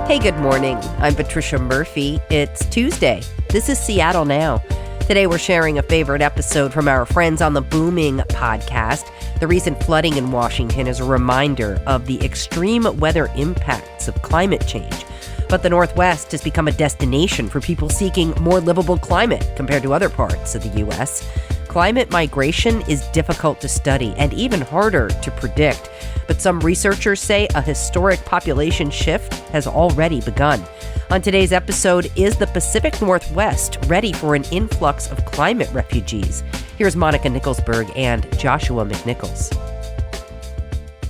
Hey, good morning. I'm Patricia Murphy. It's Tuesday. This is Seattle Now. Today we're sharing a favorite episode from our friends on the Booming podcast. The recent flooding in Washington is a reminder of the extreme weather impacts of climate change. But the Northwest has become a destination for people seeking more livable climate compared to other parts of the U.S. Climate migration is difficult to study and even harder to predict. But some researchers say a historic population shift has already begun. On today's episode, is the Pacific Northwest ready for an influx of climate refugees? Here's Monica Nicholsberg and Joshua McNichols.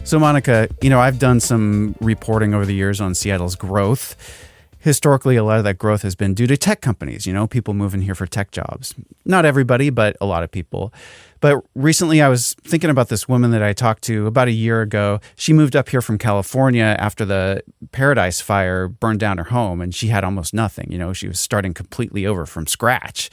So, Monica, I've done some reporting over the years on Seattle's growth. Historically, a lot of that growth has been due to tech companies, people moving here for tech jobs. Not everybody, but a lot of people. But recently I was thinking about this woman that I talked to about a year ago. She moved up here from California after the Paradise Fire burned down her home, and she had almost nothing. She was starting completely over from scratch.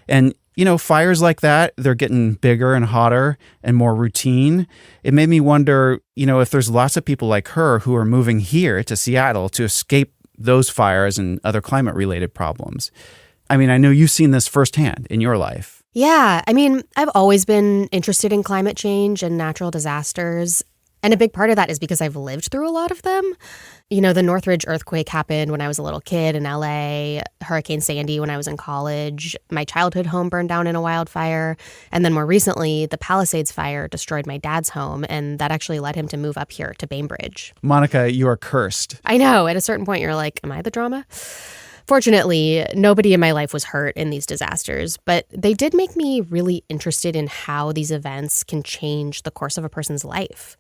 And fires like that, they're getting bigger and hotter and more routine. It made me wonder, if there's lots of people like her who are moving here to Seattle to escape those fires and other climate-related problems. I know you've seen this firsthand in your life. Yeah, I've always been interested in climate change and natural disasters. And a big part of that is because I've lived through a lot of them. The Northridge earthquake happened when I was a little kid in LA, Hurricane Sandy when I was in college, my childhood home burned down in a wildfire, and then more recently, the Palisades fire destroyed my dad's home, and that actually led him to move up here to Bainbridge. Monica, you are cursed. I know. At a certain point, you're like, am I the drama? Fortunately, nobody in my life was hurt in these disasters, but they did make me really interested in how these events can change the course of a person's life.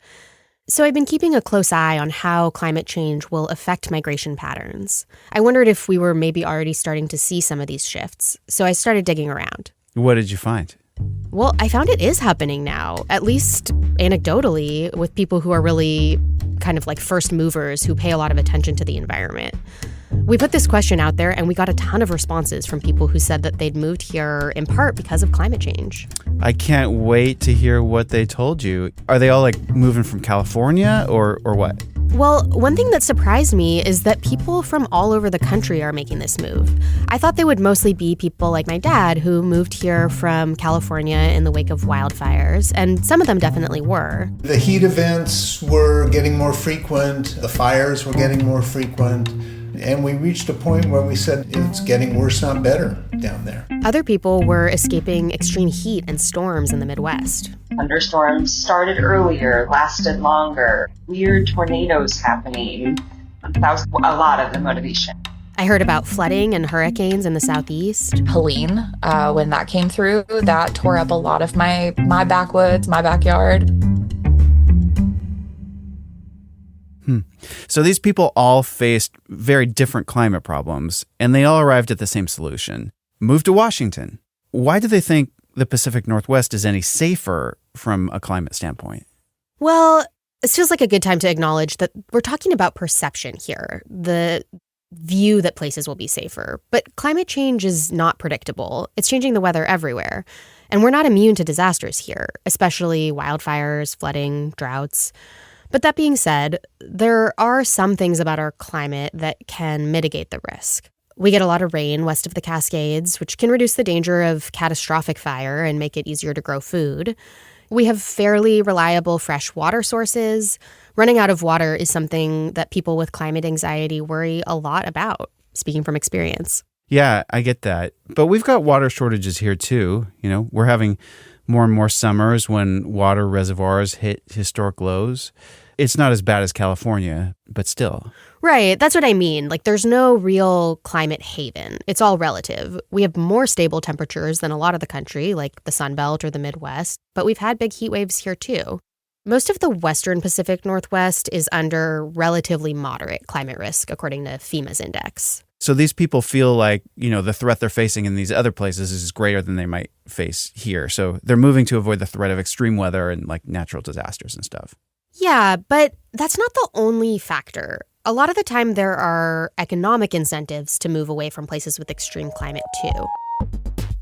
So I've been keeping a close eye on how climate change will affect migration patterns. I wondered if we were maybe already starting to see some of these shifts, so I started digging around. What did you find? Well, I found it is happening now, at least anecdotally, with people who are really kind of like first movers who pay a lot of attention to the environment. We put this question out there and we got a ton of responses from people who said that they'd moved here in part because of climate change. I can't wait to hear what they told you. Are they all moving from California or what? Well, one thing that surprised me is that people from all over the country are making this move. I thought they would mostly be people like my dad who moved here from California in the wake of wildfires, and some of them definitely were. The heat events were getting more frequent, the fires were getting more frequent, and we reached a point where we said it's getting worse, not better down there. Other people were escaping extreme heat and storms in the Midwest. Thunderstorms started earlier, lasted longer, weird tornadoes happening. That was a lot of the motivation. I heard about flooding and hurricanes in the Southeast. Helene, when that came through, that tore up a lot of my backwoods, my backyard. So these people all faced very different climate problems, and they all arrived at the same solution. Move to Washington. Why do they think the Pacific Northwest is any safer from a climate standpoint? Well, this feels like a good time to acknowledge that we're talking about perception here, the view that places will be safer. But climate change is not predictable. It's changing the weather everywhere. And we're not immune to disasters here, especially wildfires, flooding, droughts. But that being said, there are some things about our climate that can mitigate the risk. We get a lot of rain west of the Cascades, which can reduce the danger of catastrophic fire and make it easier to grow food. We have fairly reliable fresh water sources. Running out of water is something that people with climate anxiety worry a lot about, speaking from experience. Yeah, I get that. But we've got water shortages here too. We're having more and more summers when water reservoirs hit historic lows. It's not as bad as California, but still. Right, that's what I mean. There's no real climate haven. It's all relative. We have more stable temperatures than a lot of the country, like the Sun Belt or the Midwest, but we've had big heat waves here too. Most of the western Pacific Northwest is under relatively moderate climate risk, according to FEMA's index. So these people feel like, the threat they're facing in these other places is greater than they might face here. So they're moving to avoid the threat of extreme weather and natural disasters and stuff. Yeah, but that's not the only factor. A lot of the time there are economic incentives to move away from places with extreme climate too.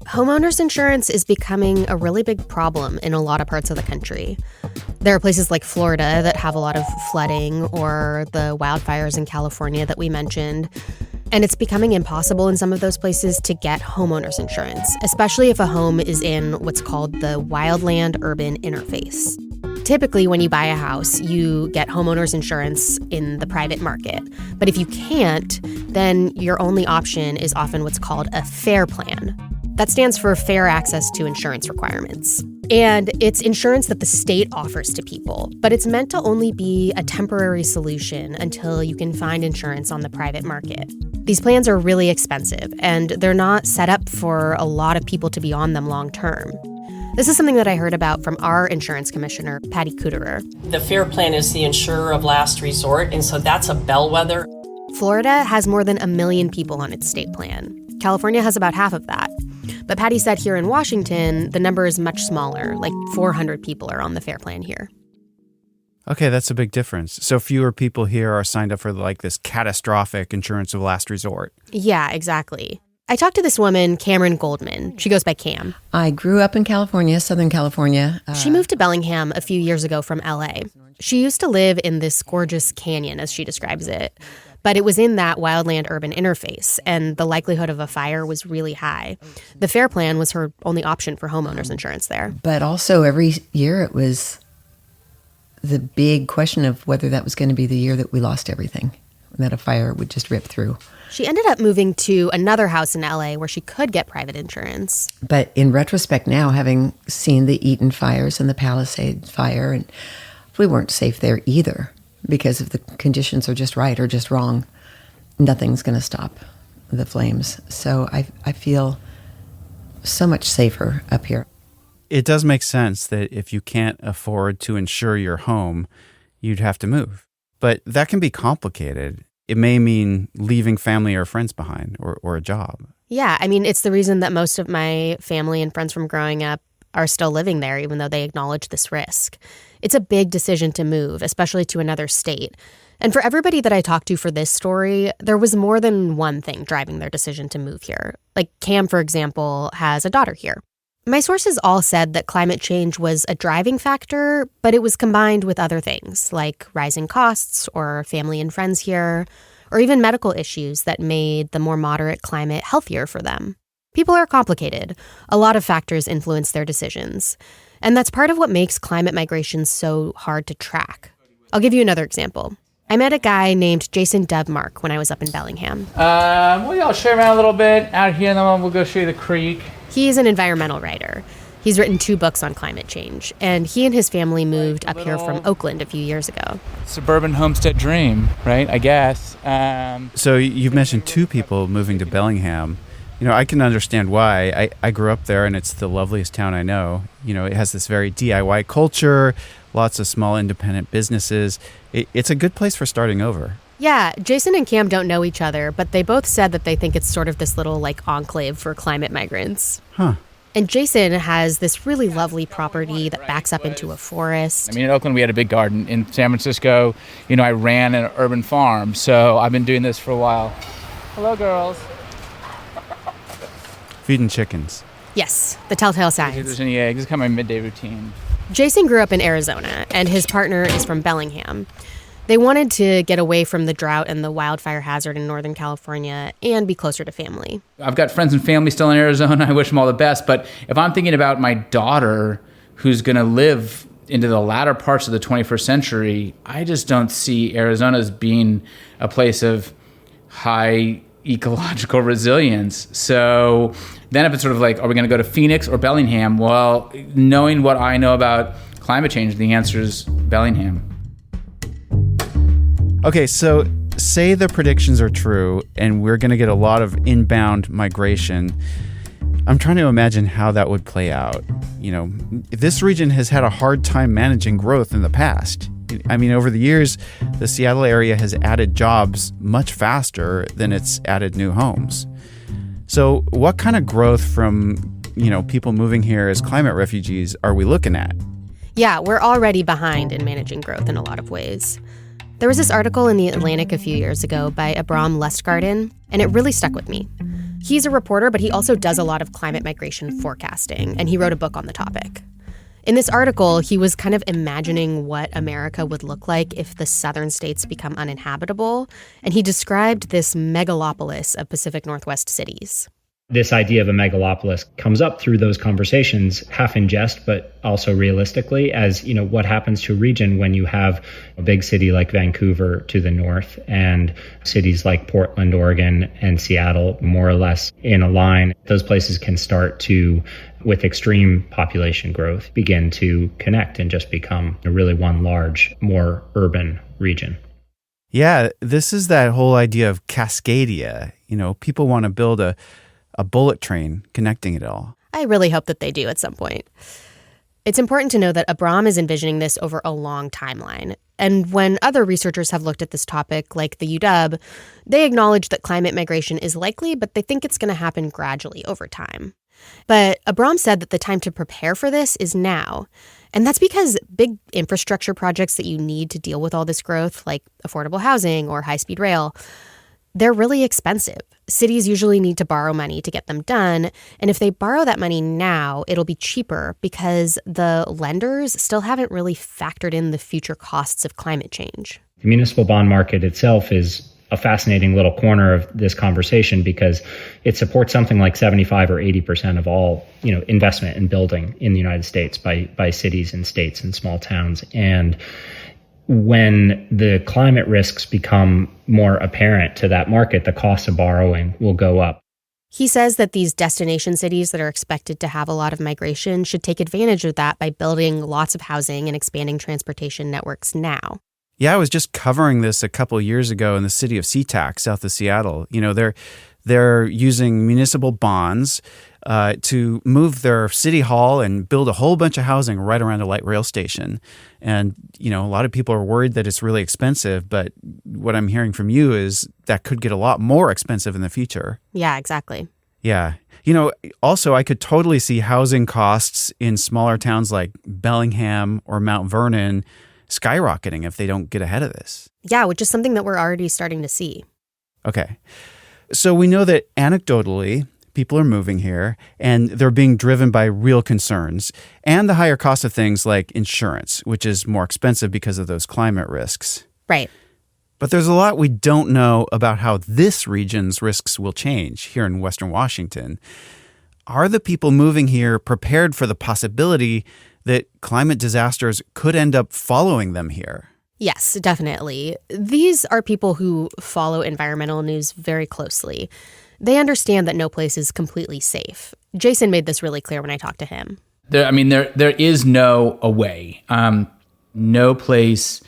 Homeowners insurance is becoming a really big problem in a lot of parts of the country. There are places like Florida that have a lot of flooding, or the wildfires in California that we mentioned. And it's becoming impossible in some of those places to get homeowners insurance, especially if a home is in what's called the wildland-urban interface. Typically, when you buy a house, you get homeowners insurance in the private market. But if you can't, then your only option is often what's called a FAIR plan. That stands for Fair Access to Insurance Requirements. And it's insurance that the state offers to people, but it's meant to only be a temporary solution until you can find insurance on the private market. These plans are really expensive, and they're not set up for a lot of people to be on them long term. This is something that I heard about from our insurance commissioner, Patty Kuderer. The FAIR plan is the insurer of last resort, and so that's a bellwether. Florida has more than 1 million people on its state plan. California has about half of that. But Patty said here in Washington, the number is much smaller, like 400 people are on the FAIR plan here. Okay, that's a big difference. So fewer people here are signed up for like this catastrophic insurance of last resort. Yeah, exactly. I talked to this woman, Cameron Goldman. She goes by Cam. I grew up in California, Southern California. She moved to Bellingham a few years ago from LA. She used to live in this gorgeous canyon, as she describes it. But it was in that wildland-urban interface, and the likelihood of a fire was really high. The FAIR plan was her only option for homeowners insurance there. But also every year it was the big question of whether that was going to be the year that we lost everything, that a fire would just rip through. She ended up moving to another house in LA where she could get private insurance. But in retrospect now, having seen the Eaton fires and the Palisades fire, and we weren't safe there either. Because if the conditions are just right or just wrong, nothing's going to stop the flames. So I feel so much safer up here. It does make sense that if you can't afford to insure your home, you'd have to move. But that can be complicated. It may mean leaving family or friends behind or a job. Yeah, I mean, it's the reason that most of my family and friends from growing up are still living there, even though they acknowledge this risk. It's a big decision to move, especially to another state. And for everybody that I talked to for this story, there was more than one thing driving their decision to move here. Like Cam, for example, has a daughter here. My sources all said that climate change was a driving factor, but it was combined with other things, like rising costs or family and friends here, or even medical issues that made the more moderate climate healthier for them. People are complicated. A lot of factors influence their decisions. And that's part of what makes climate migration so hard to track. I'll give you another example. I met a guy named Jason Dubmark when I was up in Bellingham. I'll show around a little bit out here, and then we'll go show you the creek. He's an environmental writer. He's written 2 books on climate change, and he and his family moved up here from Oakland a few years ago. Suburban homestead dream, right? I guess. So you've mentioned 2 people moving to Bellingham. You know, I can understand why. I grew up there, and it's the loveliest town I know. You know, it has this very DIY culture, lots of small independent businesses. It's a good place for starting over. Yeah, Jason and Cam don't know each other, but they both said that they think it's sort of this little, enclave for climate migrants. Huh. And Jason has this really lovely property that backs up into a forest. I mean, in Oakland, we had a big garden. In San Francisco, I ran an urban farm, so I've been doing this for a while. Hello, girls. Feeding chickens. Yes, the telltale signs. If there's any eggs, it's kind of my midday routine. Jason grew up in Arizona, and his partner is from Bellingham. They wanted to get away from the drought and the wildfire hazard in Northern California and be closer to family. I've got friends and family still in Arizona. I wish them all the best. But if I'm thinking about my daughter who's going to live into the latter parts of the 21st century, I just don't see Arizona as being a place of high ecological resilience. So then if it's sort of like, are we going to go to Phoenix or Bellingham? Well, knowing what I know about climate change, the answer is Bellingham. Okay, so say the predictions are true and we're going to get a lot of inbound migration. I'm trying to imagine how that would play out. This region has had a hard time managing growth in the past. I mean, over the years, the Seattle area has added jobs much faster than it's added new homes. So what kind of growth from, people moving here as climate refugees are we looking at? Yeah, we're already behind in managing growth in a lot of ways. There was this article in The Atlantic a few years ago by Abram Lustgarten, and it really stuck with me. He's a reporter, but he also does a lot of climate migration forecasting, and he wrote a book on the topic. In this article, he was kind of imagining what America would look like if the southern states become uninhabitable, and he described this megalopolis of Pacific Northwest cities. This idea of a megalopolis comes up through those conversations, half in jest, but also realistically, as, what happens to a region when you have a big city like Vancouver to the north and cities like Portland, Oregon, and Seattle more or less in a line. Those places can start to, with extreme population growth, begin to connect and just become really one large, more urban region. Yeah, this is that whole idea of Cascadia. People want to build a bullet train connecting it all. I really hope that they do at some point. It's important to know that Abram is envisioning this over a long timeline. And when other researchers have looked at this topic, like the UW, they acknowledge that climate migration is likely, but they think it's going to happen gradually over time. But Abram said that the time to prepare for this is now. And that's because big infrastructure projects that you need to deal with all this growth, like affordable housing or high-speed rail, they're really expensive. Cities usually need to borrow money to get them done. And if they borrow that money now, it'll be cheaper because the lenders still haven't really factored in the future costs of climate change. The municipal bond market itself is a fascinating little corner of this conversation because it supports something like 75 or 80% of all, investment in building in the United States by cities and states and small towns. And when the climate risks become more apparent to that market, the cost of borrowing will go up. He says that these destination cities that are expected to have a lot of migration should take advantage of that by building lots of housing and expanding transportation networks now. Yeah, I was just covering this a couple of years ago in the city of SeaTac, south of Seattle. They're using municipal bonds to move their city hall and build a whole bunch of housing right around a light rail station. And, a lot of people are worried that it's really expensive, but what I'm hearing from you is that could get a lot more expensive in the future. Yeah, exactly. Yeah. Also, I could totally see housing costs in smaller towns like Bellingham or Mount Vernon skyrocketing if they don't get ahead of this. Yeah, which is something that we're already starting to see. Okay. So we know that anecdotally, people are moving here and they're being driven by real concerns and the higher cost of things like insurance, which is more expensive because of those climate risks. Right. But there's a lot we don't know about how this region's risks will change here in Western Washington. Are the people moving here prepared for the possibility that climate disasters could end up following them here? Yes, definitely. These are people who follow environmental news very closely. They understand that no place is completely safe. Jason made this really clear when I talked to him. There is no way. No place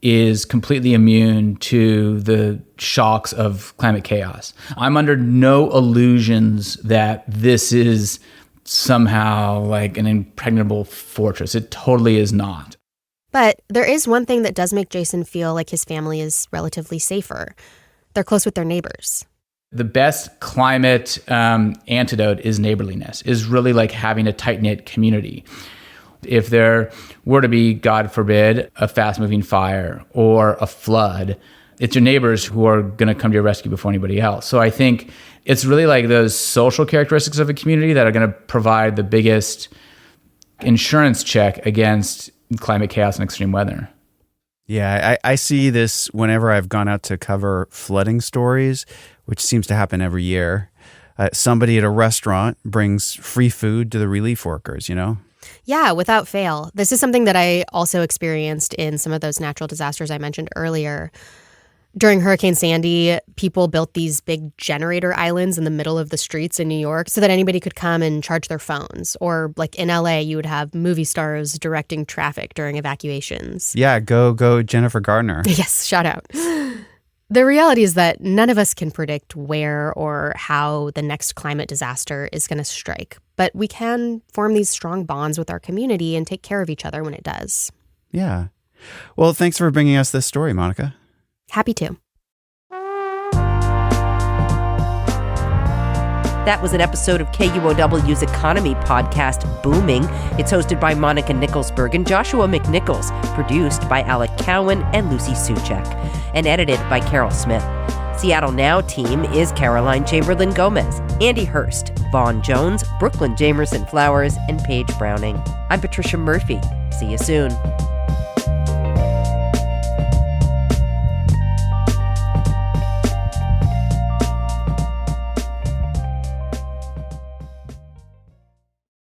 is completely immune to the shocks of climate chaos. I'm under no illusions that this is somehow like an impregnable fortress. It totally is not. But there is one thing that does make Jason feel like his family is relatively safer. They're close with their neighbors. The best climate antidote is neighborliness, is really like having a tight-knit community. If there were to be, God forbid, a fast-moving fire or a flood, it's your neighbors who are going to come to your rescue before anybody else. So I think it's really like those social characteristics of a community that are going to provide the biggest insurance check against climate chaos and extreme weather. Yeah, I see this whenever I've gone out to cover flooding stories, which seems to happen every year. Somebody at a restaurant brings free food to the relief workers, Yeah, without fail. This is something that I also experienced in some of those natural disasters I mentioned earlier. During Hurricane Sandy, people built these big generator islands in the middle of the streets in New York so that anybody could come and charge their phones. Or like in LA, you would have movie stars directing traffic during evacuations. Yeah, go Jennifer Gardner. Yes, shout out. The reality is that none of us can predict where or how the next climate disaster is going to strike. But we can form these strong bonds with our community and take care of each other when it does. Yeah. Well, thanks for bringing us this story, Monica. Happy to. That was an episode of KUOW's economy podcast, Booming. It's hosted by Monica Nicholsberg and Joshua McNichols, produced by Alec Cowan and Lucy Suchek, and edited by Carol Smith. Seattle Now team is Caroline Chamberlain Gomez, Andy Hurst, Vaughn Jones, Brooklyn Jamerson Flowers, and Paige Browning. I'm Patricia Murphy. See you soon.